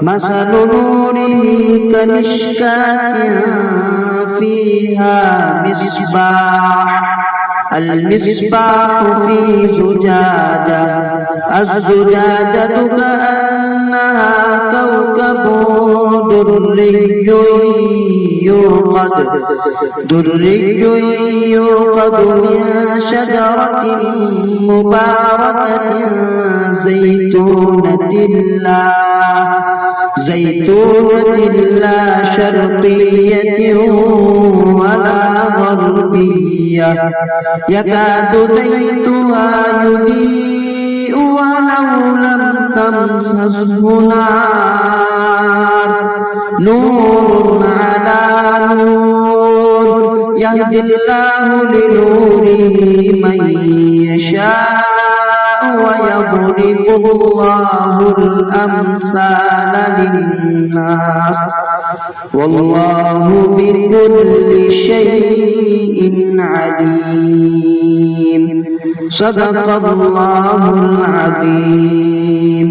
مثل نوره كمشكاة فيها مصباح المصباح في زجاجة الزجاجة كأنها كوكب دري يوقد من شجرة مباركة زيتونة لا شرقية ولا غربية يكاد زيتها يضيء ولو لم تمسسه نار نور على نور يهدي الله لنوره من يشاء ويضرب الله الأمثال للناس والله بكل شيء عليم صدق الله العظيم.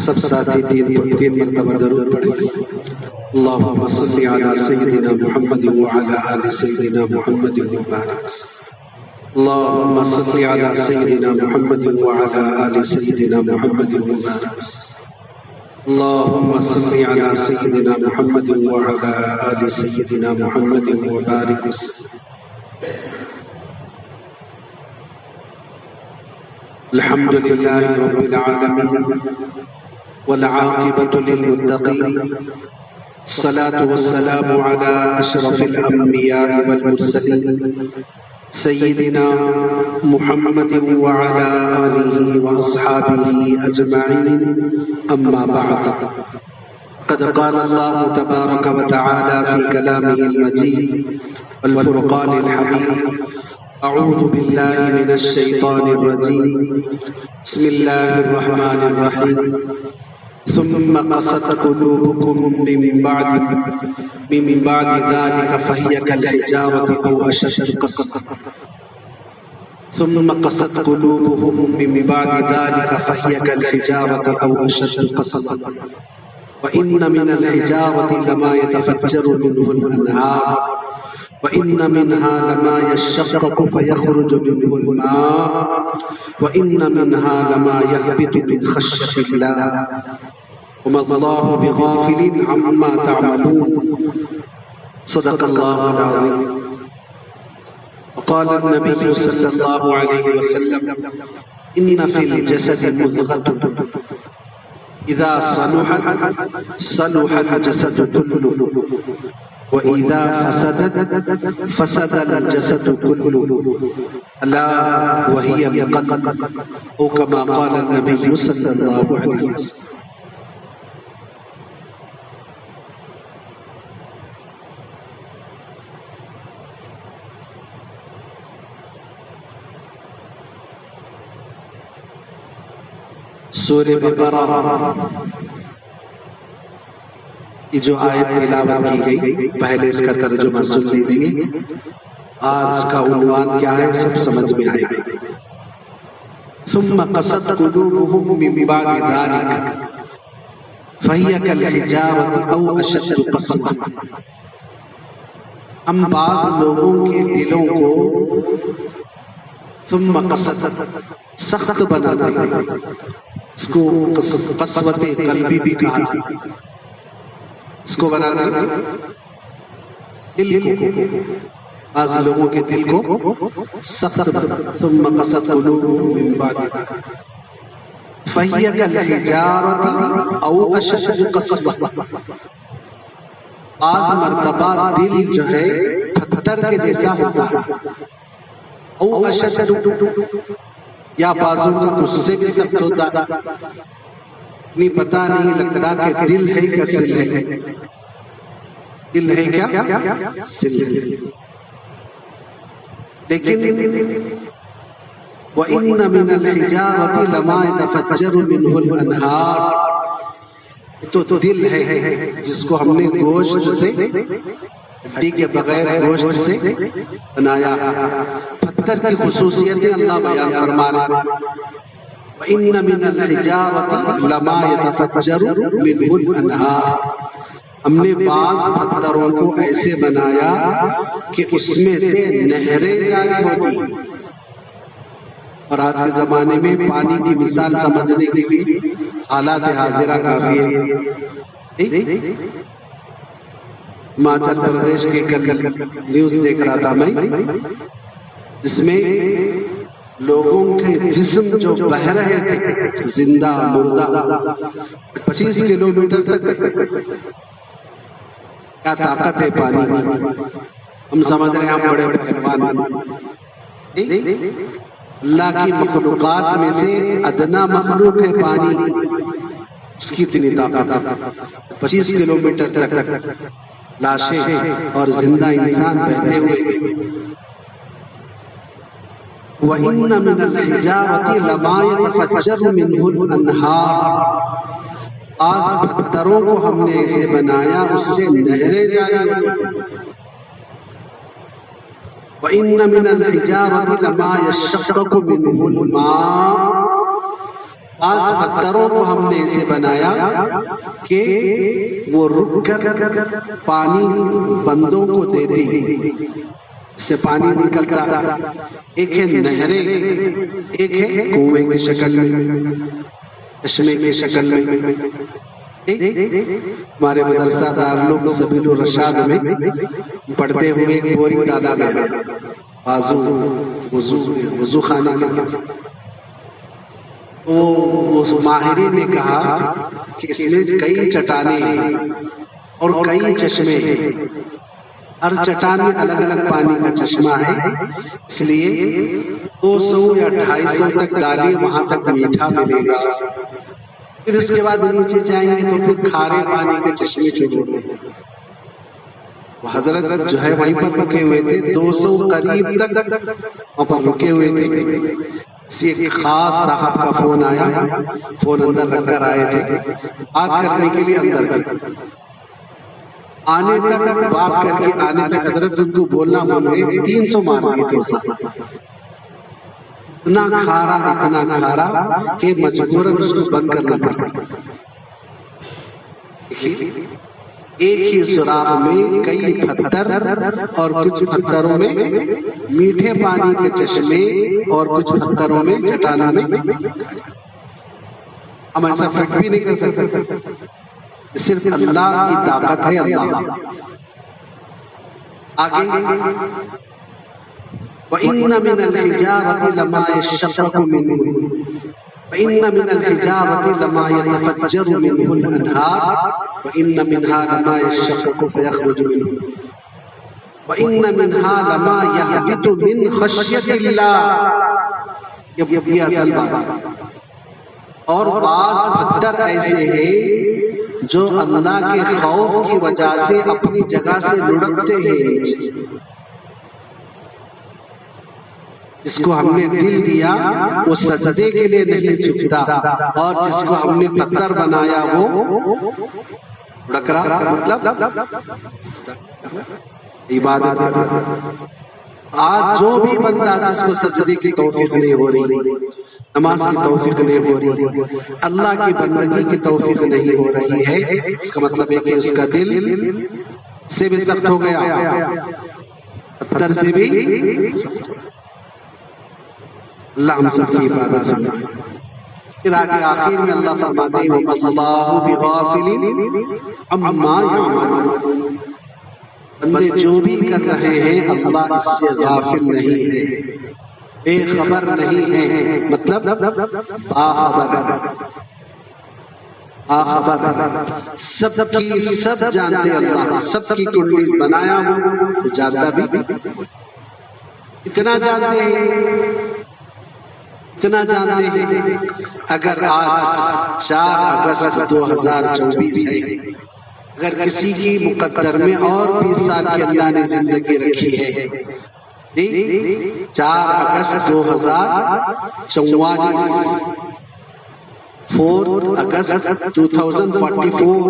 سب ساتھی تین مرتبہ درود پڑھیں. اللہم صلی علی سیدنا محمد وعلی آل سیدنا محمد وبارک. اللہم صلی علی سیدنا محمد وعلی آل سیدنا محمد وبارک. اللہم صلی علی سیدنا محمد وعلی آل سیدنا محمد وبارک. الحمد لله رب العالمين والعاقبة للمتقين الصلاة والسلام على أشرف الأنبياء والمرسلين سيدنا محمد وعلى آله وأصحابه أجمعين أما بعد قد قال الله تبارك وتعالى في كلامه المجيد والفرقان الحميد أعوذ بالله من الشيطان الرجيم بسم الله الرحمن الرحيم ثم قست قلوبكم من بعد ذلك فهي كالحجارة أو أشد قسوة ثم قست قلوبهم من بعد ذلك فهي كالحجارة أو أشد قسوة وإن من الحجارة لما يتفجر منه الأنهار وإن منها لما يشقق فيخرج منه الماء وإن منها لما يهبط من خشية الله وما الله بغافل عما تعملون صدق الله العظيم. وقال النبي صلى الله عليه وسلم إن في الجسد مضغة إذا صلحت صلح الجسد كله وإذا فسدت فسد الجسد كله ألا وهي القلب أو كما قال النبي صلى الله عليه وسلم. سورہ بقرہ کی جو آیت تلاوت کی گئی پہلے اس کا ترجمہ سن لیجئے. آج کا عنوان کیا ہے سب سمجھ میں آئے گا. ثم قست قلوبهم من بعد ذلك فهي كالحجارة أو أشد قسوة. ہم بعض لوگوں کے دلوں کو ثم قست سخت بناتے ہیں. اس کو قسوت قلبی بھی کہا جاتا ہے. اس کو بنانا دل کو بعض لوگوں کے دل کو سخت بنا. ثم قست قلوبهم من بعد ذلك فهي كالحجارة أو أشد قسوة. بعض مرتبہ دل جو ہے پتھر کے جیسا ہوتا ہے. او اشد یا بعضوں کا اس سے بھی سخت ہوتا ہے. نہیں پتہ نہیں لگتا کہ دل ہے کیا سل ہے. دل ہے کیا سل ہے. لیکن وَإِنَّ مِنَ الْحِجَارَةِ لَمَا يَتَفَجَّرُ مِنْهُ الْأَنْهَارُ، تو دل ہے جس کو ہم نے گوشت سے، ہڈی کے بغیر گوشت سے بنایا۔ پتھر کی خصوصیتیں اللہ بیان فرما رہے ہیں۔ وَإِنَّ مِنَ الْحِجَارَةِ لَمَا يَتَفَجَّرُ مِنْهُ الْأَنْهَارُ، ہم نے بعض پتھروں کو ایسے بنایا کہ اس میں سے نہریں جاری ہوتی۔ اور آج کے زمانے میں پانی کی مثال سمجھنے کے لیے حالات حاضرہ کافی ہے۔ ہماچل پردیش کے کل نیوز دیکھ رہا تھا میں، جس میں لوگوں کے جسم جو بہہ رہے تھے زندہ مردہ 25 کلومیٹر تک۔ کیا طاقت ہے پانی کی! ہم سمجھ رہے ہیں ہم بڑے پہلوان ہیں۔ اللہ کی مخلوقات میں سے ادنا مخلوق ہے پانی، اس کی اتنی طاقت ہے۔ 25 کلومیٹر تک لاشیں اور زندہ انسان بہتے ہوئے گئے۔ وَإِنَّ مِنَ الْحِجَارَةِ لَمَا يَتَفَجَّرُ مِنْهُ الْأَنْهَارُ، بعض پتھروں کو ہم نے ایسے بنایا اس سے نہریں جاری ہوتی۔ وَإِنَّ مِنَ الْحِجَارَةِ لَمَا يَشَّقَّقُ مِنْهُ الْمَاءُ، بعض پتھروں کو ہم نے ایسے بنایا کہ وہ رک کر پانی بندوں کو دیتی، اس سے پانی نکلتا۔ ایک ہے نہریں، ایک ہے کنویں کی شکل میں، چشمے کی شکل میں۔ ہمارے مدرسہ دارالعلوم سبیل الرشاد میں پڑھتے ہوئے ایک بورنگ ڈالا گیا وضو خانے کے لیے۔ اس ماہرین نے کہا کہ اس میں کئی چٹانیں ہیں اور کئی چشمے ہیں، ہر چٹان میں الگ الگ پانی کا چشمہ ہے، اس لیے 200 یا 250 تک ڈالیے وہاں تک میٹھا ملے گا۔ پھر اس کے بعد نیچے جائیں گے تو پھر کھارے پانی کے چشمے شروع ہوتے ہیں۔ وہ حضرت جو ہے وہیں پر رکے ہوئے تھے، 200 قریب تک وہاں پر رکے ہوئے تھے۔ کسی ایک خاص صاحب کا فون آیا، فون اندر رکھ کر آئے تھے، بات کرنے کے لیے اندر گئے۔ آنے تک بات کر کے آنے تک حضرت ان کو بولنا بھول گئے، 300 مار دیے تھے صاحب۔ اتنا کھارا کہ مجبوراً اس کو بند کرنا پڑا۔ ایک ہی سوراخ میں کئی پتھر اور کچھ پتھروں میں میٹھے پانی کے چشمے اور کچھ پتھروں میں چٹانوں میں۔ ہم ایسا فٹ بھی نہیں کر سکتے، صرف اللہ کی طاقت ہے۔ اللہ آگے وَإِنَّ مِنَ الْحِجَارَةِ لَمَا يَشَّقَّقُ مِنْهُ وَإِنَّ مِنَ الْحِجَارَةِ لَمَا يَتَفَجَّرُ مِنْهُ الْأَنْهَارُ وَإِنَّ مِنْهَا لَمَا يَشَّقَّقُ فَيَخْرُجُ مِنْهُ وَإِنَّ مِنْهَا لَمَا يَهْبِطُ مِنْ خَشْيَةِ اللَّهِ۔ یہ اصل بات ہے۔ اور بعض پتھر ایسے ہیں جو اللہ کے خوف کی وجہ سے اپنی جگہ سے لڑکتے ہیں نیچے۔ جس کو ہم نے دل دیا وہ سجدے کے لیے نہیں جھکتا، اور جس کو ہم نے پتھر بنایا وہ لڑک رہا، مطلب عبادت کر رہا۔ آج جو بھی بندہ جس کو سجدے کی توفیق نہیں ہو رہی، نماز کی توفیق نہیں ہو رہی، اللہ کی بندگی کی توفیق نہیں ہو رہی ہے، اس کا مطلب ہے کہ اس کا دل سے بھی سخت ہو گیا، پتھر سے بھی سخت ہو گیا۔ اللہ ہم سب کی حفاظت فرمائے۔ پھر آگے آخر میں اللہ فرماتے ہیں وَمَا اللَّهُ بِغَافِلٍ عَمَّا يَعْمَلُونَ، بندے جو بھی کر رہے ہیں اللہ اس سے غافل نہیں ہے، بے خبر نہیں ہے، مطلب باخبر ہے، باخبر ہے، سب کی سب جانتے اللہ، سب کی کنڈلی بنایا ہو تو جانتا بھی اتنا جانتے ہیں، اتنا جانتے ہیں۔ اگر آج 4 اگست 2024 ہے، اگر کسی کی مقدر میں اور 20 سال کی اللہ نے زندگی رکھی ہے 4 اگست 2044، 4 اگست 2044،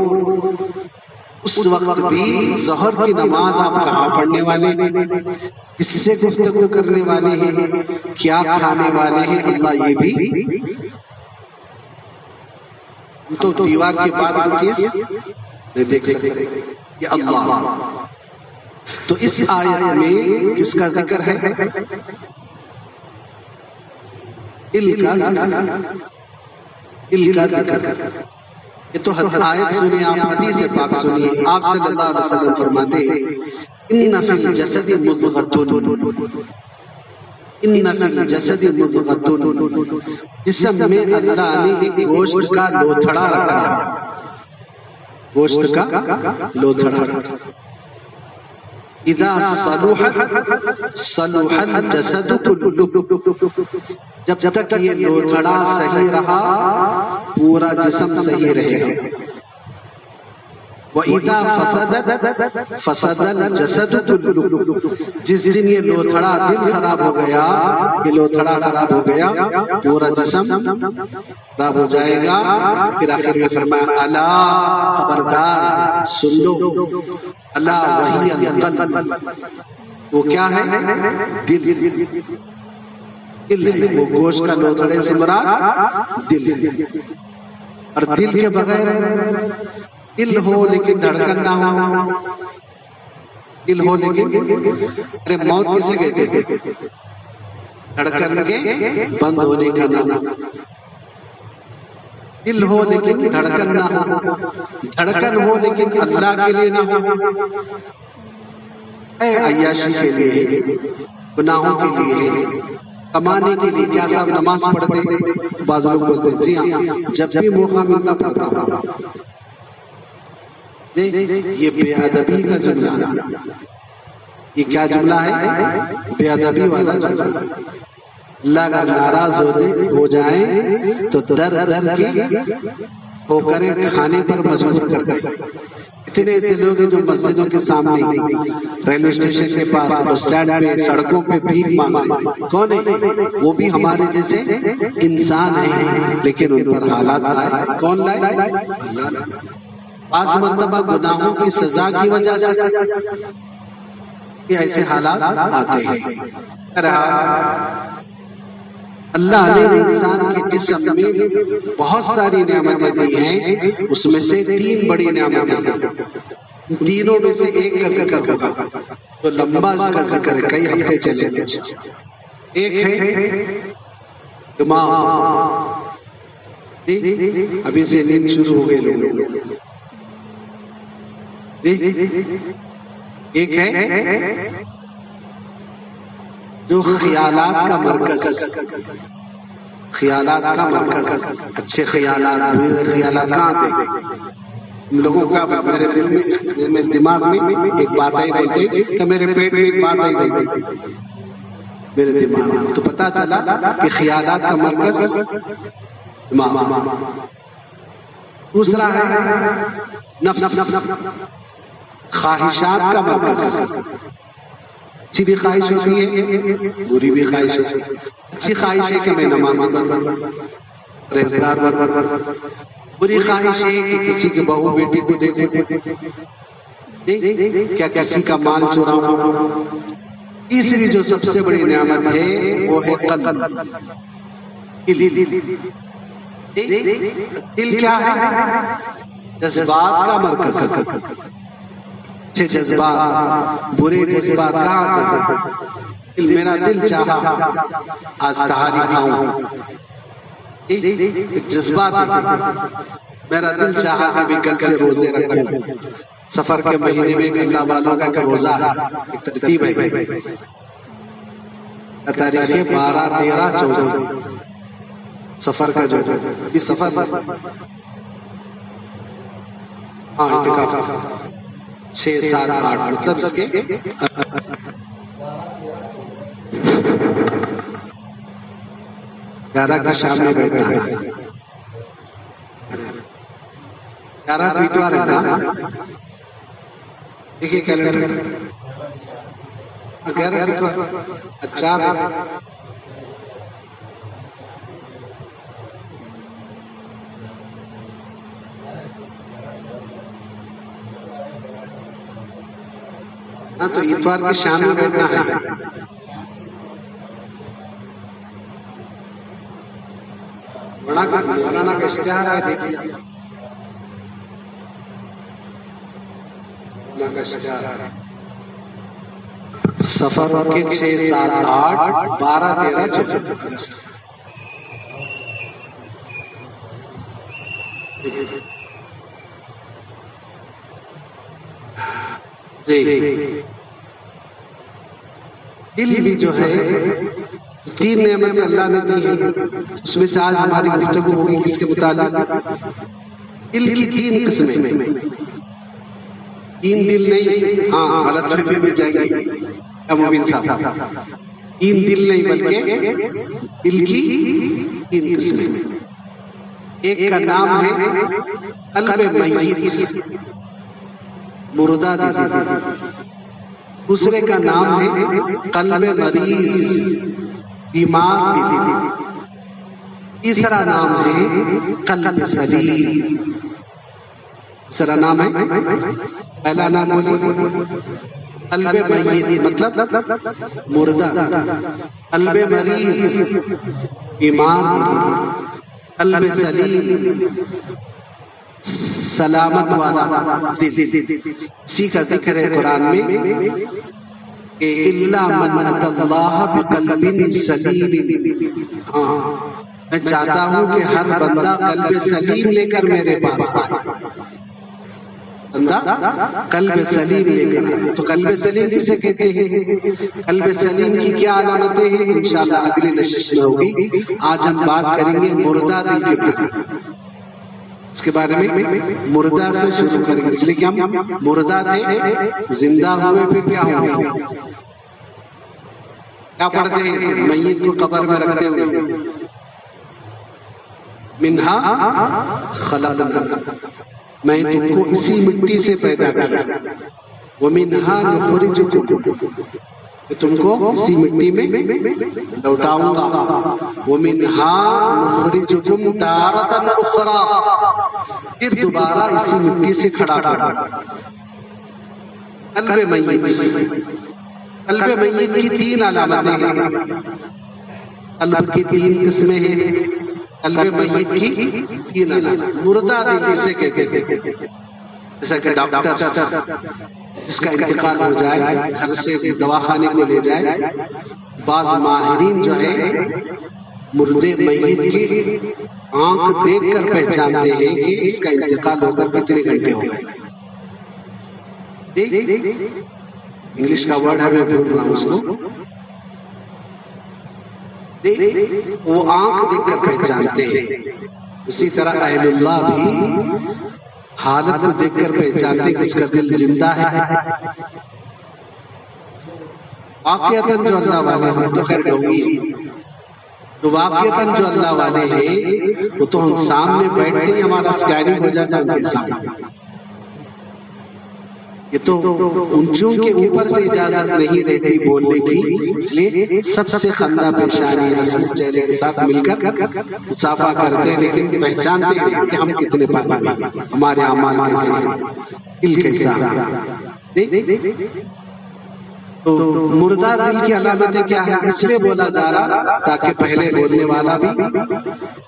اس وقت بھی ظہر کی نماز آپ کہاں پڑھنے والے ہیں؟ کس سے گفتگو کرنے والے ہیں؟ کیا کھانے والے ہیں؟ اللہ یہ بھی تو دیوار کے بعد کی چیز نہیں دیکھ سکتے، یہ اللہ۔ تو اس آیت میں کس کا ذکر ہے؟ دل کا ذکر، دل کا ذکر۔ یہ تو آیت سنیے، آپ حدیث پاک سنیے، آپ صلی اللہ علیہ وسلم فرماتے ہیں ان فی الجسد مضغۃ، ان فی الجسد مضغۃ، جسم میں اللہ نے ایک گوشت کا لوتھڑا رکھا، گوشت کا لوتھڑا رکھا، اذا صلحت صلح الجسد کلہ، جب تک یہ لوتھڑا صحیح رہا پورا جسم صحیح رہے گا، وَإِذَا فَسَدَتْ فَسَدَ الْجَسَدُ كُلُّهُ، جس دن یہ لوتھڑا دل خراب ہو گیا، یہ لوتھڑا خراب ہو گیا پورا جسم خراب ہو جائے گا۔ پھر آخر میں فرمایا الا، خبردار سن لو، الا وہی القلب، وہ کیا ہے؟ دل، دل ہے، وہ گوشت کا لوتھڑے سے مراد دل ہے۔ اور دل کے بغیر دل ہو لیکن دھڑکن نہ ہو، دل ہو لیکن، ارے موت کسے کہتے ہیں؟ دھڑکن کے بند ہونے کا نام۔ دل ہو لیکن دھڑکن نہ ہو، دھڑکن ہو لیکن اللہ کے لیے نہ ہو، اے عیاشی کے لیے، گناہوں کے لیے، کمانے کے لیے۔ کیا صاحب نماز پڑھتے؟ بعض لوگ بولتے ہیں جی ہاں جب بھی موقع ملتا پڑھتا ہوں۔ یہ بے ادبی کا جملہ ہے، یہ کیا جملہ ہے؟ بے ادبی والا جملہ ہے۔ اللہ اگر ناراض ہو جائیں تو در در کی ٹھوکریں کھانے پر مجبور کر دیں۔ اتنے ایسے لوگ ہیں جو مسجدوں کے سامنے، ریلوے اسٹیشن کے پاس، بس اسٹینڈ پہ، سڑکوں پہ بھیک مانگ رہے ہیں۔ کون ہے؟ وہ بھی ہمارے جیسے انسان ہیں، لیکن ان پر حالات آئے، کون لائے؟ اللہ نے۔ بعض مرتبہ گناہوں کی سزا کی وجہ سے ایسے حالات آتے ہیں۔ اللہ نے انسان کے جسم میں بہت ساری نعمتیں دی ہیں، اس میں سے 3 بڑی نعمتیں ہیں۔ تینوں میں سے ایک کا ذکر ہوگا تو لمبا اس کا ذکر ہے، کئی ہفتے چلے گا۔ ایک ہے دماغ، ابھی سے نیند شروع ہو گئے لوگوں۔ ایک ہے جو خیالات کا مرکز، خیالات کا مرکز، اچھے خیالات، برے خیالات کہاں تھے؟ ہم لوگوں کا میرے دل میں، میرے دماغ میں ایک بات آئی بولتے کہ میرے پیٹ میں ایک بات آئی بولتے میرے دماغ میں، تو پتا چلا کہ خیالات کا مرکز دماغ۔ دوسرا ہے نفس، خواہشات کا مرکز، اچھی بھی خواہش ہوتی ہے، بری بھی خواہش ہوتی ہے۔ اچھی خواہش ہے کہ میں نمازی بنوں، پرہیزگار بنوں، بری خواہش ہے کہ کسی کے بہو بیٹی کو دیکھوں، کیا کسی کا مال چراؤں۔ تیسری جو سب سے بڑی نعمت ہے وہ ہے قلب، دل کیا ہے؟ جذبات کا مرکز، اچھے جذبات، برے جذبات کہاں تھے؟ میرا دل چاہا آج تہاری کھاؤں، ایک جذبات ہے۔ میرا دل چاہا کہ میں کل سے روزے رکھوں، سفر کے مہینے میں اللہ والوں کا کہ روزہ ہے، ایک ترتیب ہے۔ تاریخیں 12، 13، 14 سفر کا جو ابھی سفر، ہاں اعتکاف 6، 7، 8 مطلب اس کے 11 کی شام میں بیٹھنا ہے، 11 کو اتوار ہے نا، دیکھیے کیلنڈر غیرت لکھو، اچار ہاں تو اتوار کی شام میں بیٹھنا ہے. بڑا کا مولانا کا اشتہار ہے، دیکھیے مولانا کا اشتہار ہے. سفر کے 6، 7، 8، 12، 13، 14 اگست. جی دل بھی جو ہے 3 نعمتیں اللہ نے دی ہیں، اس میں سے آج ہماری گفتگو ہوگی کس کے متعلق؟ دل کی 3 قسمیں. 3 دل نہیں، ہاں غلط فہمی میں جائیں گے مبین صاحب. 3 دل نہیں بلکہ دل کی 3 قسمیں. ایک کا نام ہے قلب میت، مردہ دل. دوسرے کا نام ہے قلب مریض، بیمار دل. تیسرا نام ہے قلب سلیم. تیسرا نام ہے، پہلا نام بولیے قلب میت مطلب مردہ، قلب مریض بیمار دل، قلب سلیم سلامت والا دل. اسی کا ذکر ہے قرآن میں کہ الا من اتى اللہ بقلب سلیم. ہاں میں چاہتا ہوں کہ ہر بندہ قلب سلیم لے کر میرے پاس آئے. بندہ قلب سلیم لے کر آئے. تو قلب سلیم کسے کہتے ہیں؟ قلب سلیم کی کیا علامتیں ہیں؟ انشاءاللہ اگلی نشست میں ہوگی. آج ہم بات کریں گے مردہ دل کے بارے میں. اس کے بارے میں مردہ سے شروع کریں گے، اس لیے کہ ہم مردہ تھے، زندہ ہوئے پھر کیا ہوں گے. کیا پڑھتے ہیں میت کو قبر میں رکھتے ہوئے؟ منہا خلقنا، میں تم کو اسی مٹی سے پیدا کیا. ومنہا نخرجکم، کہ تم کو اسی مٹی میں لوٹاؤں گا. ومنہا نخرجکم تارۃ اخری، پھر دوبارہ اسی مٹی سے کھڑا کروں گا. قلب میت، قلب میت کی 3 علامتیں ہیں. قلب کی 3 قسمیں ہیں. قلب میت کی 3 علامت. مردہ دل اسے کہتے ہیں. جیسا کہ ڈاکٹر جس کا انتقال ہو جائے، گھر سے دواخانے کو لے جائے، بعض ماہرین جو ہے مردے میت کی آنکھ دیکھ کر پہچانتے ہیں کہ اس کا انتقال ہو کر کتنے گھنٹے ہو گئے. انگلش کا ورڈ ہے، میں بھول رہا ہوں اس کو. وہ آنکھ دیکھ کر پہچانتے ہیں. اسی طرح اہل اللہ بھی حالت کو دیکھ کر پہچانتے کہ اس کا دل زندہ ہے. واقعتاً جو اللہ والے ہم تو خیر ڈونگی ہیں، تو واقعتاً جو اللہ والے ہیں وہ تو ہم سامنے بیٹھتے ہی ہمارا اسکیننگ ہو جاتا ہے ان کے سامنے. یہ تو اونچوں کے اوپر سے اجازت نہیں رہتی بولنے کی، اس لیے سب سے خندہ پیشانی حسن چہرے کے ساتھ مل کر مصافحہ کرتے ہیں، لیکن پہچانتے ہیں کہ ہم کتنے پانی میں، ہمارے اعمال کیسے ہیں، دل کیسا ہے. تو مردہ دل کی علامتیں کیا ہیں؟ اس لیے بولا جا رہا تاکہ پہلے بولنے والا بھی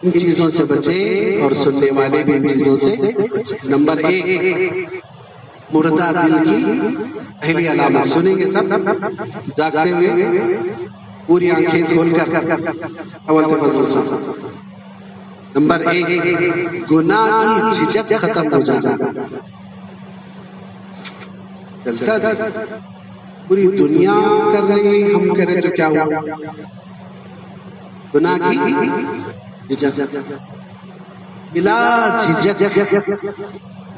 ان چیزوں سے بچے اور سننے والے بھی ان چیزوں سے بچے. نمبر 1 مردہ دل کی پہلی علامت سنیں گے سب جاگتے ہوئے، پوری آنکھیں کھول کر. اول فضل صاحب، نمبر 1 گناہ کی جھجک ختم ہو جانا. جلسہ تھا، پوری دنیا کر رہی ہے، ہم کریں تو کیا ہوا؟ گناہ کی جھجک، بلا جھجک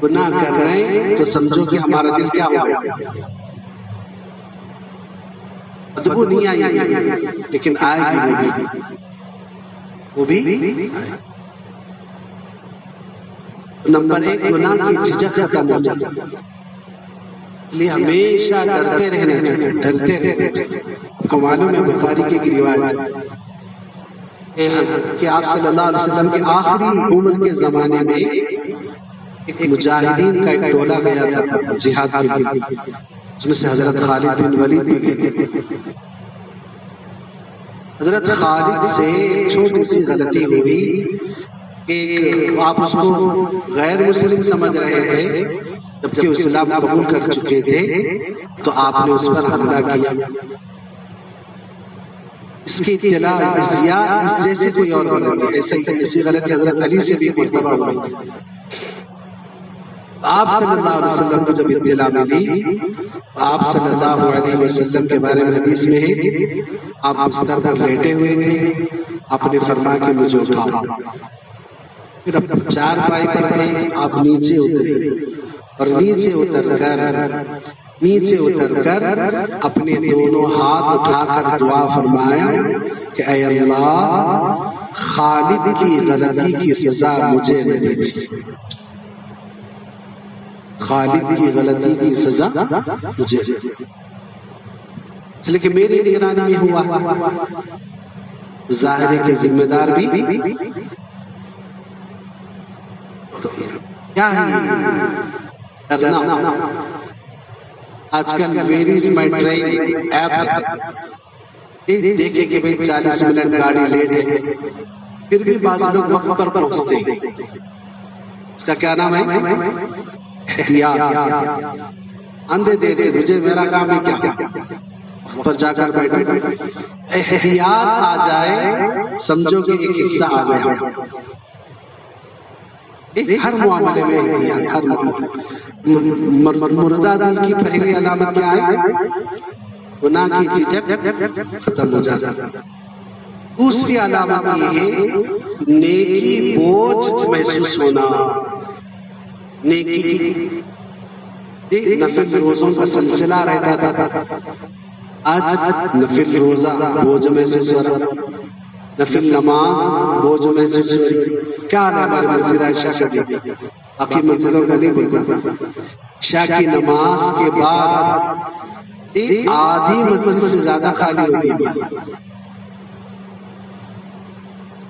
گناہ کر رہے ہیں تو سمجھو کہ ہمارا دل کیا ہو گیا؟ بدبو نہیں آئی، لیکن آئے گی وہ بھی آئے. نمبر 1 گناہ کی جھجک ختم ہو جائے. اس لیے ہمیشہ ڈرتے رہنا چاہیے، ڈرتے رہنا چاہیے۔ آپ کو معلوم ہے بخاری کی ایک روایت ہے کہ آپ صلی اللہ علیہ وسلم کے آخری عمر کے زمانے میں ایک مجاہدین کا ایک ٹولہ گیا تھا جہاد کے لیے، اس میں سے حضرت خالد بن ولید بھی گئے تھے۔ حضرت خالد سے ایک چھوٹی سی غلطی ہوئی، ایک آپ اس کو غیر مسلم سمجھ رہے تھے جبکہ اسلام قبول کر چکے تھے، تو آپ نے اس پر حملہ کیا۔ اس کی اطلاع اس جیسے کوئی اور غلطی، ایسی غلطی حضرت علی سے بھی مرتبہ ہوئی تھی۔ آپ صلی اللہ علیہ وسلم کو جب اطلاع ملی، آپ صلی اللہ علیہ وسلم کے بارے میں حدیث میں ہے، آپ بستر پر لیٹے ہوئے تھے، آپ نے فرمایا کہ مجھے اٹھاؤ۔ پھر اب چار پائی پر تھے، آپ نیچے اترے اور نیچے اتر کر اپنے دونوں ہاتھ اٹھا کر دعا فرمایا کہ اے اللہ، خالد کی غلطی کی سزا مجھے نہ دیجیے، خالد کی غلطی کی سزا مجھے، اس لیے کہ میری نگرانی میں ہوا، ظاہر ہے کہ ذمہ دار بھی کیا ہے کرنا۔ آج کل where is my train app ہے، دیکھیں کہ بھئی 40 منٹ گاڑی لیٹ ہے، پھر بھی بعض لوگ وقت پر پہنچتے ہیں۔ اس کا کیا نام ہے؟ احتیاط۔ اندھے دیر سے مجھے میرا کام ہے کیا، وقت پر جا کر بیٹھو۔ احتیاط آ جائے سمجھو کہ ایک حصہ آ گیا۔ ہر معاملے میں احتیاط، ہر معاملے۔ مردہ دل کی پہلی علامت کیا ہے؟ گناہ کی جھجک ختم ہو جانا۔ دوسری علامت یہ ہے نیکی بوجھ محسوس ہونا۔ نیکی نفل روزوں کا سلسلہ رہتا تھا، آج نفل روزہ بوجھ محسوس ہو رہا، نفل نماز بوجھ محسوس ہو رہی۔ کیا ہے ہمارے مسجد عائشہ کا دیکھ، باقی مسجدوں کا نہیں بولتا، عشاء کی نماز کے بعد آدھی مسجد سے زیادہ خالی ہوتی ہے۔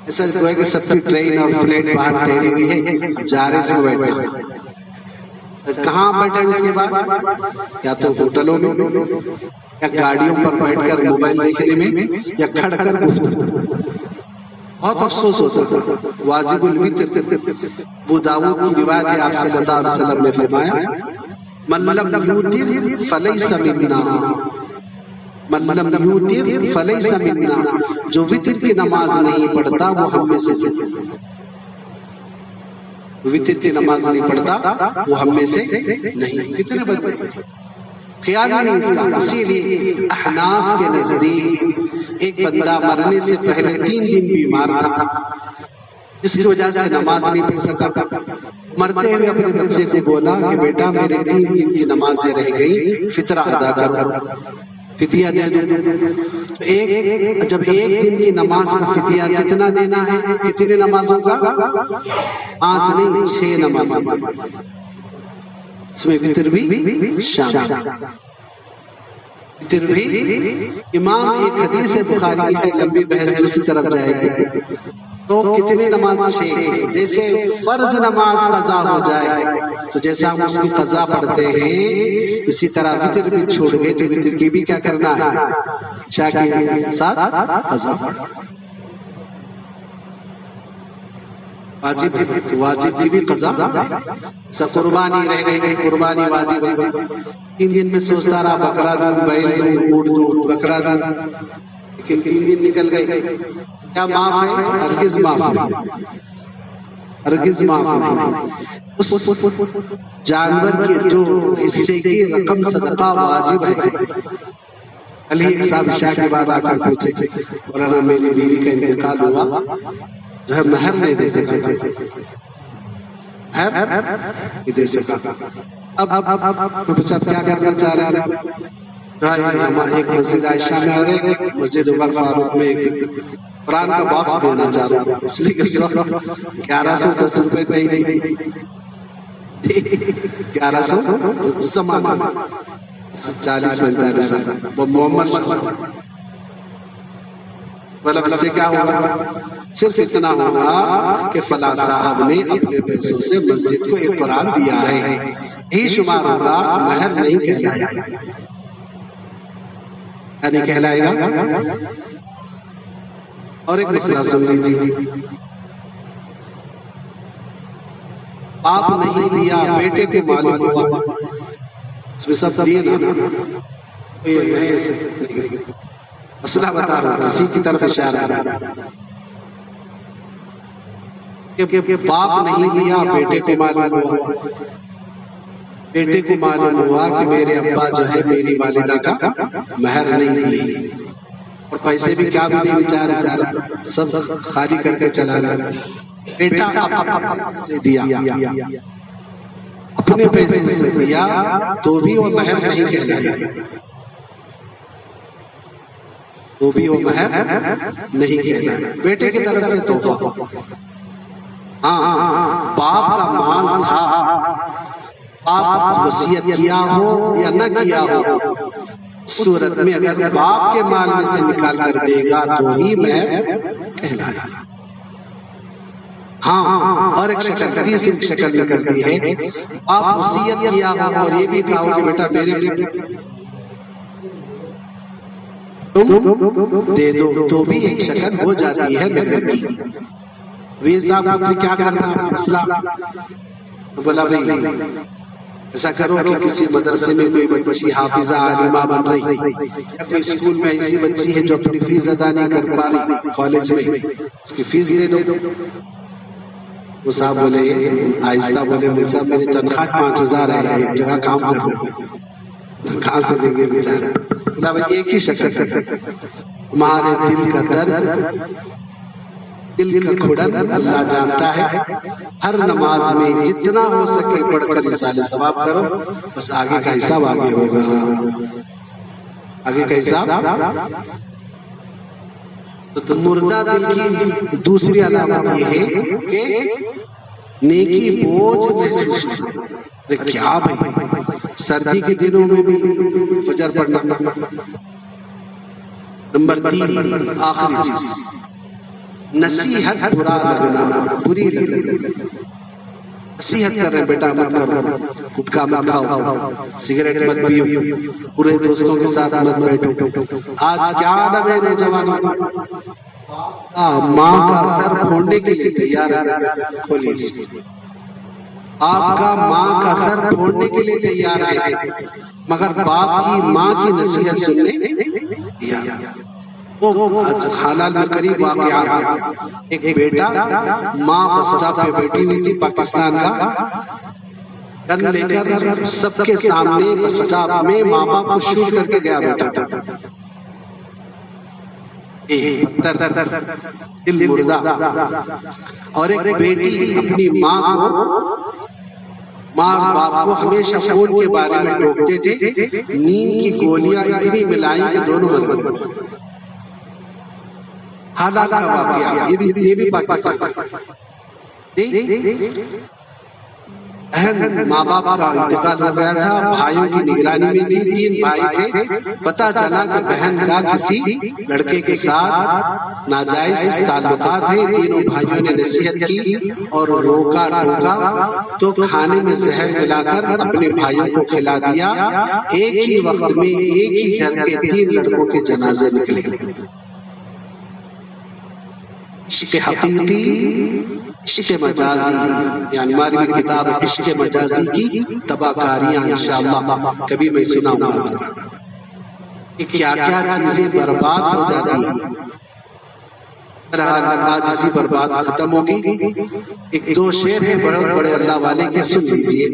ایسا کوئی کہ سب کی ٹرین اور فلیٹ باہر ٹھہری ہوئی ہے، جا رہے اس میں بیٹھے، کہاں بیٹھے اس کے بعد؟ یا تو ہوٹلوں میں، یا گاڑیوں پر بیٹھ کر موبائل دیکھنے میں، یا کھڑ کر گفتگو۔ بہت افسوس ہوتا ہے۔ واجب الوتر، ابو داؤد کی روایت ہے، آپ صلی اللہ علیہ وسلم نے فرمایا من لم یوتر فلیس منا، من لم یوتر فلیس منا، جو وتر کی نماز نہیں پڑھتا وہ ہم میں سے نہیں، وتر کی نماز نہیں پڑھتا وہ ہم میں سے نہیں۔ کتنے بندے خیال ہی نہیں اس کا۔ اسی لیے احناف کے نزدیک ایک بندہ مرنے سے پہلے 3 دن بیمار تھا، جس کی وجہ سے نماز نہیں پڑھ سکا۔ مرتے ہوئے اپنے بچے کو بولا کہ بیٹا میرے 3 دن کی نمازیں رہ گئی، فطرہ ادا کرو، فدیہ دے دو۔ جب ایک دن کی نماز کا فدیہ کتنا دینا ہے؟ کتنے نمازوں کا؟ 5 نہیں 6 نمازوں کا، اس میں وتر بھی شامل۔ وتر بھی امام، ایک حدیث بخاری کی ہے، لمبی بحث دوسری طرف جائے گی، تو کتنے نماز؟ 6۔ جیسے فرض نماز قضا ہو جائے تو جیسا ہم اس کی قضا پڑھتے ہیں، اسی طرح وتر بھی چھوڑ گئے تو وتر کی بھی کیا کرنا ہے؟ عشاء کے ساتھ قضا پڑھنا۔ واجب ہے تو واجب کی بھی قضا ہے۔ قربانی رہ گئی، قربانی واجب ہے، 3 دن میں سوچتا رہا بکرا دوں، بیل دوں، اونٹ دوں، بکرا دوں، لیکن 3 دن نکل گئے، کیا معاف ہے؟ ہرگز معاف نہیں، ہرگز معاف نہیں۔ اس جانور کے جو حصے کی رقم صدقہ واجب ہے۔ کل ہی ایک صاحب عشاء کے بعد آ کر پوچھے کہ مولانا میری بیوی کا انتقال ہوا، جو ہے مہر نہیں دے سکا، مہر نہیں دے سکا۔ اب پوچھا کیا کرنا چاہ رہے ہیں؟ ایک مسجد عائشہ میں اور ایک مسجد عمر فاروق میں ایک قرآن کا باکس دینا چاہ رہا ہوں، اس لیے کہ 1110 روپے پہ ہی تھی، 1100 زمانہ 40-45 سال وہ محمد شاہ، مطلب اس سے کیا ہوگا؟ صرف اتنا ہوگا کہ فلاں صاحب نے اپنے پیسوں سے مسجد کو ایک قرآن دیا ہے، یہی شمار ہوگا، مہر نہیں کہلائے گا۔ نہیں کہلائے گا۔ اور ایک مسئلہ سن لیجیے، باپ نہیں دیا، بیٹے کو معلوم ہوا، اس میں سب دیے نا، مسئلہ بتا رہا ہوں، کسی کی طرف اشارہ رہا کہ باپ نہیں دیا، بیٹے کو معلوم ہوا، بیٹے کو معلوم ہوا کہ میرے ابا جو ہے میری والدہ کا مہر نہیں دیے، اور پیسے بھی کیا بھی نہیں بیچارہ سب خالی کر کے چلا گیا۔ بیٹا اپنے سے دیا، اپنے پیسے سے دیا تو بھی وہ مہر نہیں کہلائے، تو بھی وہ مہر نہیں کہلائے، بیٹے کی طرف سے تحفہ۔ ہاں، باپ کا مال تھا، باپ وصیت کیا ہو یا نہ کیا ہو، صورت میں اگر باپ کے مال میں سے نکال کر دے گا تو ہی مہر کہلائے گا۔ ہاں، اور ایک شکل، تیسری شکل نکلتی ہے، باپ وصیت کیا ہو اور یہ بھی کہا ہو کہ بیٹا میرے تم دے دو، تو بھی ایک شکل ہو جاتی ہے مہر کی۔ ویر صاحب مجھ سے کیا کرنا ہے مسئلہ؟ بولا بھائی ایسا کرو کہ کسی مدرسے میں کوئی بچی حافظہ عالمہ بن رہی، یا کوئی اسکول میں ایسی بچی ہے جو اپنی فیس ادا نہیں کر پا رہی کالج میں، اس کی فیس دے دو۔ وہ صاحب بولے، آہستہ بولے، مجھ صاحب میری تنخواہ 5000 ہے، ایک جگہ کام کر رہا ہوں، کہاں سے دیں گے بیچارہ؟ بولا بھائی ایک ہی شکل، تمہارے دل کا درد، دل کا کھڑن اللہ جانتا ہے۔ ہر نماز میں جتنا ہو سکے پڑھ کر اصالہ ثواب کرو، بس آگے کا حساب آگے ہوگا، آگے کا حساب۔ تو مردہ دل کی دوسری علامت یہ ہے کہ نیکی بوجھ محسوس ہونا۔ کیا بھائی، سردی کے دنوں میں بھی فجر پڑھنا۔ نمبر 3، آخری چیز، نصیحت برا لگنا، بری لگنا۔ نصیحت کر رہے بیٹا مت کرو، گٹکا مت کھاؤ، سگریٹ مت پیو، پورے دوستوں کے ساتھ مت بیٹھو۔ آج کیا عالم ہے نوجوانوں کا، ماں کا سر پھوڑنے کے لیے تیار ہے۔ کھولیے، آپ کا ماں کا سر پھوڑنے کے لیے تیار ہے، مگر باپ کی ماں کی نصیحت سننے تیار ہے۔ وہ حالات میں قریب واقعات، ایک بیٹا ماں بس اسٹاپ پہ بیٹھی ہوئی تھی پاکستان کا، گن لے کر سب کے سامنے بس اسٹاپ میں ماں باپ کو شوٹ کر کے گیا بیٹا۔ دل مردہ۔ اور ایک بیٹی اپنی ماں اور باپ کو ہمیشہ فون کے بارے میں ٹوکتے تھے، نیند کی گولیاں اتنی ملائیں کہ دونوں مر گئے۔ حالات کا واقعہ، یہ بھی پاکستان کا۔ بہن ماں باپ کا انتقال ہو گیا تھا، بھائیوں کی نگرانی میں تھی، 3 بھائی تھے، پتا چلا کہ بہن کا کسی لڑکے کے ساتھ ناجائز تعلقات ہیں۔ تینوں بھائیوں نے نصیحت کی اور روکا ٹوکا تو کھانے میں زہر ملا کر اپنے بھائیوں کو کھلا دیا۔ ایک ہی وقت میں ایک ہی گھر کے 3 لڑکوں کے جنازے نکلے۔ عشق حقیقی، عشق مجازی، یعنی ہماری بھی کتاب عشق مجازی کی تباہ کاریاں انشاءاللہ کبھی میں سناؤں گا آپ ذرا کہ کیا کیا چیزیں برباد ہو جاتی ہیں۔ بہرحال آج اسی پر بات ختم ہوگی۔ ایک 2 شعر ہیں بڑے بڑے اللہ والے کے، سن لیجئے۔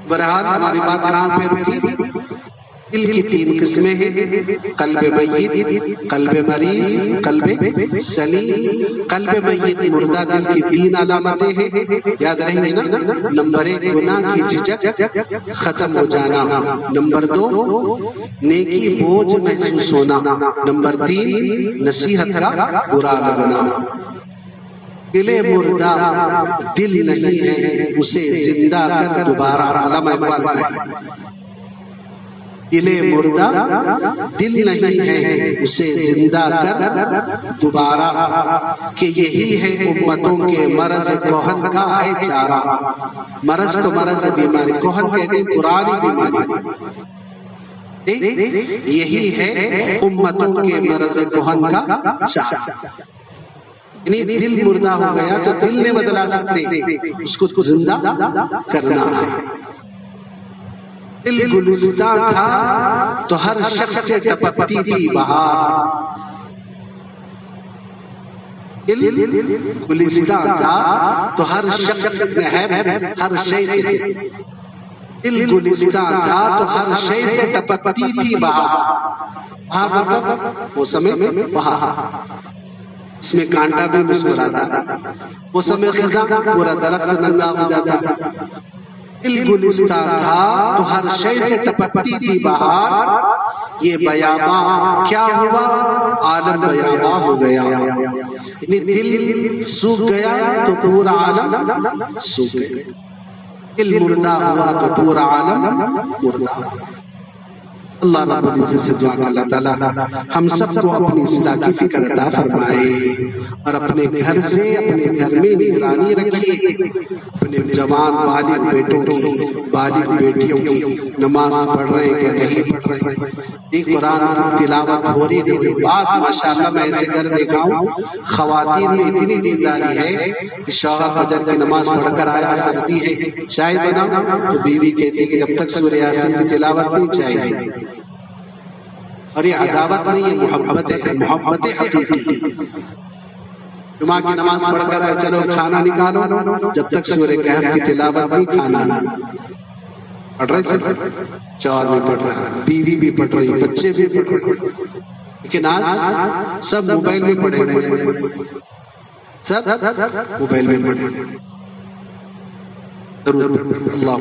بہرحال ہماری بات کہاں پہ رکی؟ دل کی 3 قسمیں ہیں، قلب میت، قلب مریض، قلب سلیم۔ قلب میت مردہ دل کی 3 علامتیں ہیں، یاد رہیں گے نا؟ نمبر 1 گناہ کی جھجک ختم ہو جانا، نمبر 2 نیکی بوجھ محسوس ہونا، نمبر 3 نصیحت کا برا لگنا۔ دل مردہ دل نہیں ہے اسے زندہ کر دوبارہ. علامہ اقبال کا ہے. دل مردہ دل نہیں ہے اسے زندہ کر دوبارہ، کہ یہی ہے امتوں کے مرض کہن کا ہے چارہ. مرض تو مرض ہے، بیماری. کہن کہتے ہیں پرانی بیماری. یہی ہے امتوں کے مرض کہن کا چارہ. یعنی دل مردہ ہو گیا تو دل نہیں بدلا سکتے، اس کو زندہ کرنا ہے. دل گلستان تھا تو ہر شخص سے ٹپکتی تھی بہار. دل گلستان تھا تو ہر شخص سے ہر شے سے. دل گلستان تھا تو ہر شے سے ٹپکتی تھی بہار. بہار مطلب موسم بہار، اس میں کانٹا بھی مسکراتا، موسم خزاں پورا درخت ننگا ہو جاتا. دل گلستان تھا تو ہر شے سے ٹپکتی تھی بہار. یہ بیاباں کیا ہوا؟ عالم بیاباں ہو گیا. یعنی دل سوکھ گیا تو پورا عالم سوکھ گیا. دل مردہ ہوا تو پورا عالم مردہ ہوا. اللہ رب العزت سے دعا کہ اللہ تعالیٰ ہم سب کو اپنی اصلاح کی فکر عطا فرمائے، اور اپنے گھر سے اپنے گھر میں نگرانی رکھیے. اپنے جوان بالغ بیٹوں کی، بالغ بیٹیوں کی نماز پڑھ رہے کہ نہیں پڑھ رہے. یہ قرآن تلاوت ہو رہی ہے. بعض ماشاءاللہ میں ایسے گھر دیکھا ہوں خواتین میں اتنی دینداری ہے کہ شوہر فجر کی نماز پڑھ کر آیا، سردی ہے، چائے بناؤ تو بیوی کہتی کہ جب تک سورہ یاسین کی تلاوت نہیں چاہیے. اور یہ عداوت نہیں ہے، محبت ہے، محبت حقیقی. جمعہ کی نماز پڑھ کر آئے، چلو کھانا نکالو، جب تک سورہ کہف کی تلاوت نہیں کھانا. پڑھ رہے سب، شوہر بھی پڑھ رہا ہے، بیوی بھی پڑھ رہی، بچے بھی پڑھ رہے. لیکن آج سب موبائل میں پڑھے ہوئے ہیں، سب موبائل میں پڑھے ہوئے. ضرور اللہ